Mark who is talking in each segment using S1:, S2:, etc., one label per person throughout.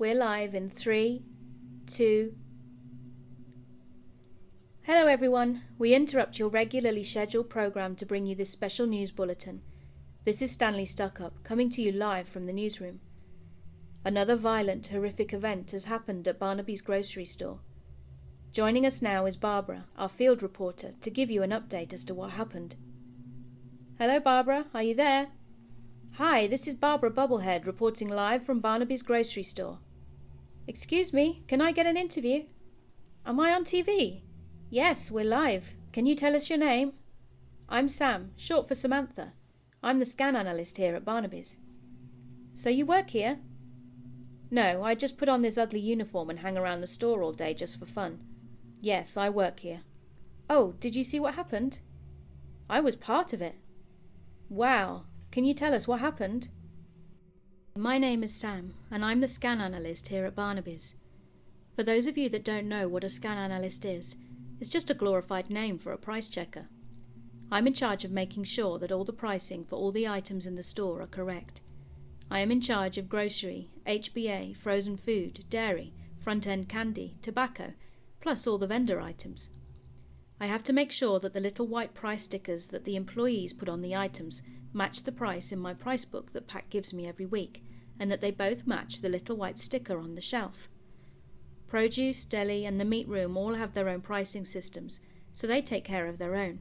S1: We're live in 3, 2... Hello everyone. We interrupt your regularly scheduled program to bring you this special news bulletin. This is Stanley Stuckup, coming to you live from the newsroom. Another violent, horrific event has happened at Barnaby's grocery store. Joining us now is Barbara, our field reporter, to give you an update as to what happened. Hello Barbara, are you there? Hi, this is Barbara Bubblehead reporting live from Barnaby's grocery store. Excuse me, can I get an interview? Am I on TV? Yes, we're live. Can you tell us your name? I'm Sam, short for Samantha. I'm the scan analyst here at Barnaby's. So you work here? No, I just put on this ugly uniform and hang around the store all day just for fun. Yes, I work here. Oh, did you see what happened? I was part of it. Wow. Can you tell us what happened? My name is Sam, and I'm the scan analyst here at Barnaby's. For those of you that don't know what a scan analyst is, it's just a glorified name for a price checker. I'm in charge of making sure that all the pricing for all the items in the store are correct. I am in charge of grocery, HBA, frozen food, dairy, front-end candy, tobacco, plus all the vendor items. I have to make sure that the little white price stickers that the employees put on the items match the price in my price book that Pat gives me every week, and that they both match the little white sticker on the shelf. Produce, deli, and the meat room all have their own pricing systems, so they take care of their own.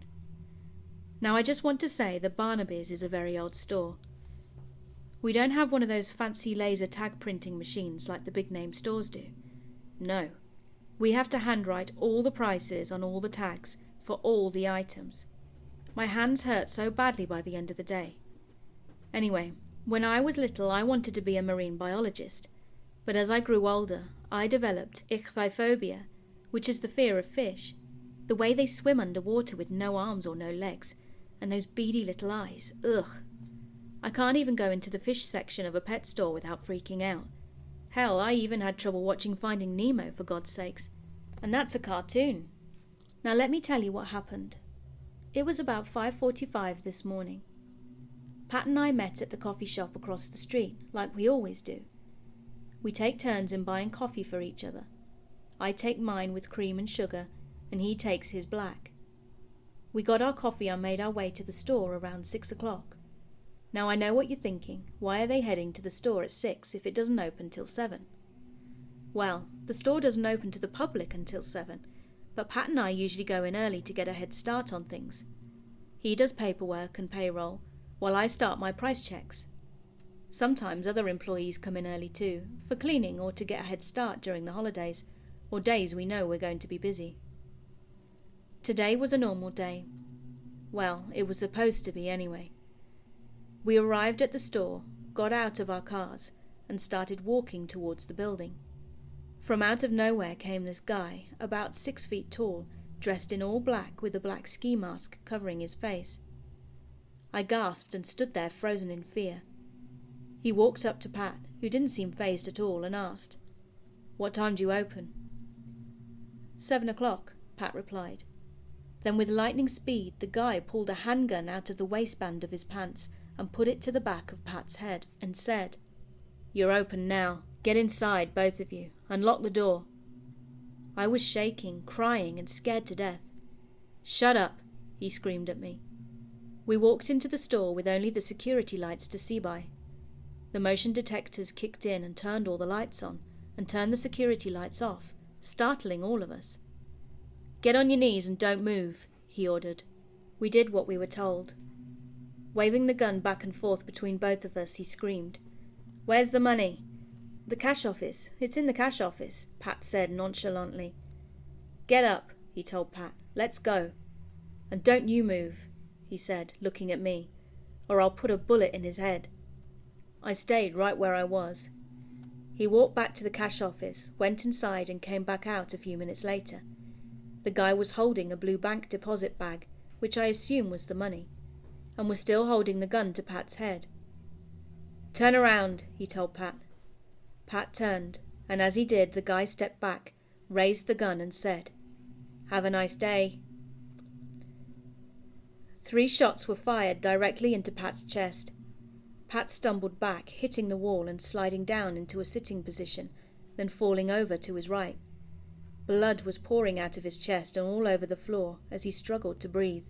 S1: Now I just want to say that Barnaby's is a very old store. We don't have one of those fancy laser tag printing machines like the big name stores do. No. We have to handwrite all the prices on all the tags for all the items. My hands hurt so badly by the end of the day. Anyway, when I was little I wanted to be a marine biologist, but as I grew older I developed ichthyophobia, which is the fear of fish, the way they swim underwater with no arms or no legs, and those beady little eyes, ugh. I can't even go into the fish section of a pet store without freaking out. Hell, I even had trouble watching Finding Nemo, for God's sakes. And that's a cartoon. Now let me tell you what happened. It was about 5:45 this morning. Pat and I met at the coffee shop across the street, like we always do. We take turns in buying coffee for each other. I take mine with cream and sugar, and he takes his black. We got our coffee and made our way to the store around 6 o'clock. Now I know what you're thinking. Why are they heading to the store at 6 if it doesn't open till 7? Well, the store doesn't open to the public until 7, but Pat and I usually go in early to get a head start on things. He does paperwork and payroll, while I start my price checks. Sometimes other employees come in early too, for cleaning or to get a head start during the holidays, or days we know we're going to be busy. Today was a normal day. Well, it was supposed to be anyway. We arrived at the store, got out of our cars, and started walking towards the building. From out of nowhere came this guy, about 6 feet tall, dressed in all black with a black ski mask covering his face. I gasped and stood there frozen in fear. He walked up to Pat, who didn't seem fazed at all, and asked, "What time do you open?" 7 o'clock, Pat replied. Then with lightning speed the guy pulled a handgun out of the waistband of his pants and put it to the back of Pat's head, and said, "You're open now. Get inside, both of you. Unlock the door." I was shaking, crying, and scared to death. "Shut up," he screamed at me. We walked into the store with only the security lights to see by. The motion detectors kicked in and turned all the lights on, and turned the security lights off, startling all of us. "Get on your knees and don't move," he ordered. We did what we were told. Waving the gun back and forth between both of us, he screamed, "Where's the money?" "The cash office. It's in the cash office," Pat said nonchalantly. "Get up," he told Pat. "Let's go. And don't you move," he said, looking at me, "or I'll put a bullet in his head." I stayed right where I was. He walked back to the cash office, went inside, and came back out a few minutes later. The guy was holding a blue bank deposit bag, which I assume was the money, and was still holding the gun to Pat's head. "Turn around," he told Pat. Pat turned, and as he did, the guy stepped back, raised the gun, and said, "Have a nice day." 3 shots were fired directly into Pat's chest. Pat stumbled back, hitting the wall and sliding down into a sitting position, then falling over to his right. Blood was pouring out of his chest and all over the floor as he struggled to breathe.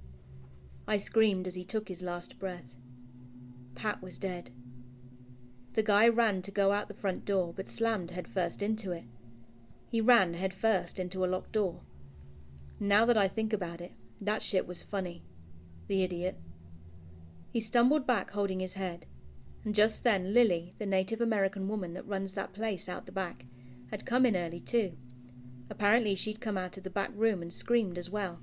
S1: I screamed as he took his last breath. Pat was dead. The guy ran to go out the front door, but slammed headfirst into it. He ran headfirst into a locked door. Now that I think about it, that shit was funny. The idiot. He stumbled back holding his head, and just then Lily, the Native American woman that runs that place out the back, had come in early too. Apparently she'd come out of the back room and screamed as well.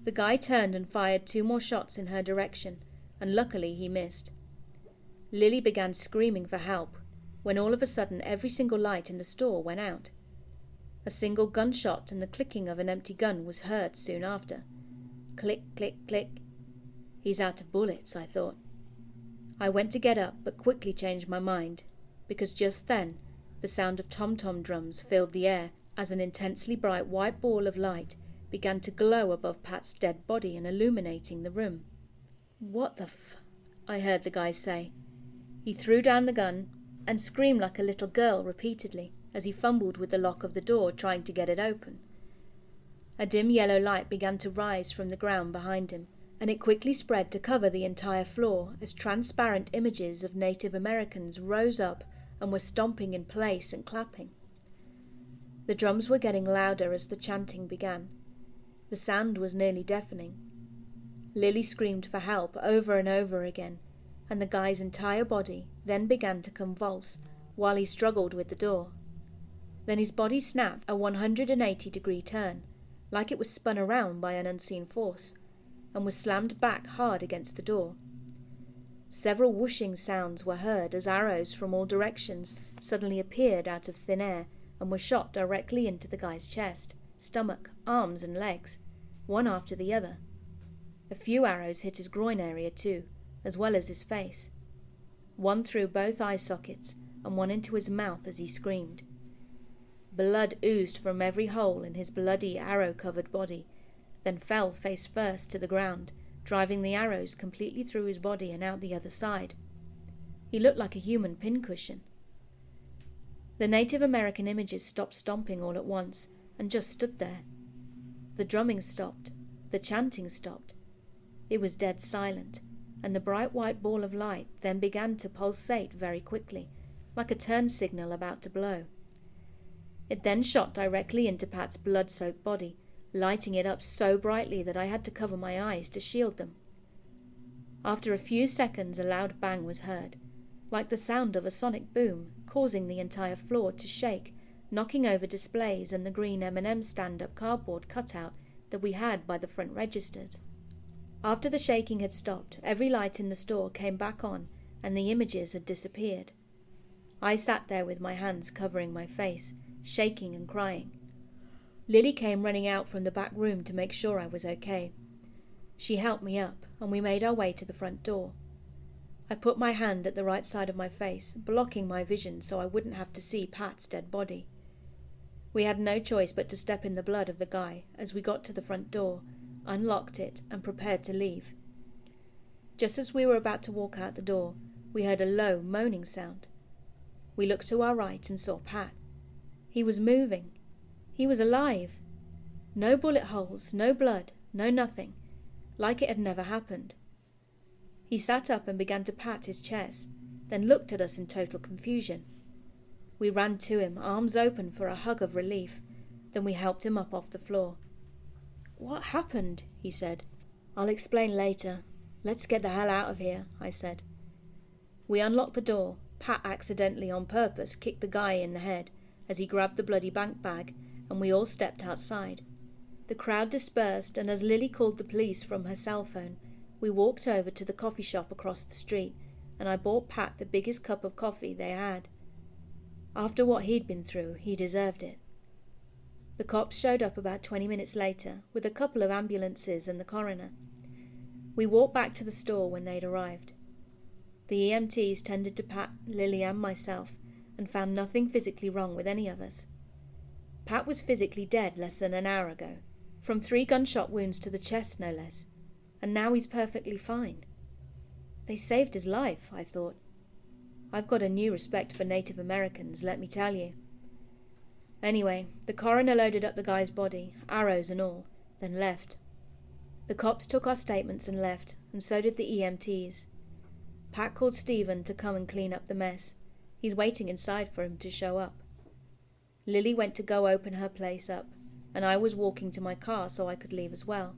S1: The guy turned and fired 2 more shots in her direction, and luckily he missed. Lily began screaming for help, when all of a sudden every single light in the store went out. A single gunshot and the clicking of an empty gun was heard soon after. Click, click, click. He's out of bullets, I thought. I went to get up, but quickly changed my mind, because just then the sound of tom-tom drums filled the air as an intensely bright white ball of light began to glow above Pat's dead body and illuminating the room. "What the f—" I heard the guy say. He threw down the gun and screamed like a little girl repeatedly as he fumbled with the lock of the door trying to get it open. A dim yellow light began to rise from the ground behind him, and it quickly spread to cover the entire floor as transparent images of Native Americans rose up and were stomping in place and clapping. The drums were getting louder as the chanting began. The sound was nearly deafening. Lily screamed for help over and over again, and the guy's entire body then began to convulse while he struggled with the door. Then his body snapped a 180-degree turn, like it was spun around by an unseen force, and was slammed back hard against the door. Several whooshing sounds were heard as arrows from all directions suddenly appeared out of thin air and were shot directly into the guy's chest, stomach, arms and legs, one after the other. A few arrows hit his groin area too, as well as his face. One through both eye sockets and one into his mouth as he screamed. Blood oozed from every hole in his bloody, arrow-covered body, then fell face first to the ground, driving the arrows completely through his body and out the other side. He looked like a human pincushion. The Native American images stopped stomping all at once and just stood there. The drumming stopped. The chanting stopped. It was dead silent, and the bright white ball of light then began to pulsate very quickly, like a turn signal about to blow. It then shot directly into Pat's blood-soaked body, lighting it up so brightly that I had to cover my eyes to shield them. After a few seconds, a loud bang was heard, like the sound of a sonic boom, causing the entire floor to shake, knocking over displays and the green M&M stand-up cardboard cutout that we had by the front registers. After the shaking had stopped, every light in the store came back on and the images had disappeared. I sat there with my hands covering my face, shaking and crying. Lily came running out from the back room to make sure I was okay. She helped me up, and we made our way to the front door. I put my hand at the right side of my face, blocking my vision so I wouldn't have to see Pat's dead body. We had no choice but to step in the blood of the guy as we got to the front door, unlocked it, and prepared to leave. Just as we were about to walk out the door, we heard a low, moaning sound. We looked to our right and saw Pat. He was moving. He was alive. No bullet holes, no blood, no nothing, like it had never happened. He sat up and began to pat his chest, then looked at us in total confusion. We ran to him, arms open for a hug of relief, then we helped him up off the floor. "What happened?" he said. "I'll explain later. Let's get the hell out of here," I said. We unlocked the door. Pat accidentally on purpose kicked the guy in the head as he grabbed the bloody bank bag, and we all stepped outside. The crowd dispersed, and as Lily called the police from her cell phone, we walked over to the coffee shop across the street, and I bought Pat the biggest cup of coffee they had. After what he'd been through, he deserved it. The cops showed up about 20 minutes later, with a couple of ambulances and the coroner. We walked back to the store when they'd arrived. The EMTs tended to Pat, Lily and myself, and found nothing physically wrong with any of us. Pat was physically dead less than an hour ago, from 3 gunshot wounds to the chest no less, and now he's perfectly fine. They saved his life, I thought. I've got a new respect for Native Americans, let me tell you. Anyway, the coroner loaded up the guy's body, arrows and all, then left. The cops took our statements and left, and so did the EMTs. Pat called Stephen to come and clean up the mess. He's waiting inside for him to show up. Lily went to go open her place up, and I was walking to my car so I could leave as well.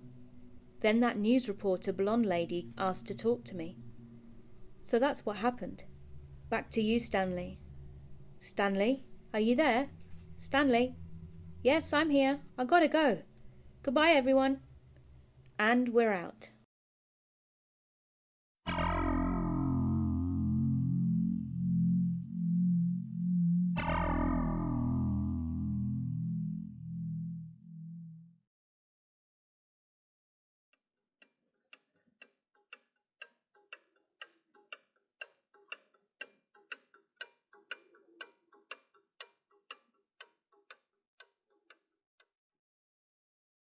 S1: Then that news reporter blonde lady asked to talk to me. So that's what happened. Back to you, Stanley. Stanley, are you there? Stanley? Yes, I'm here. I gotta go. Goodbye, everyone. And we're out.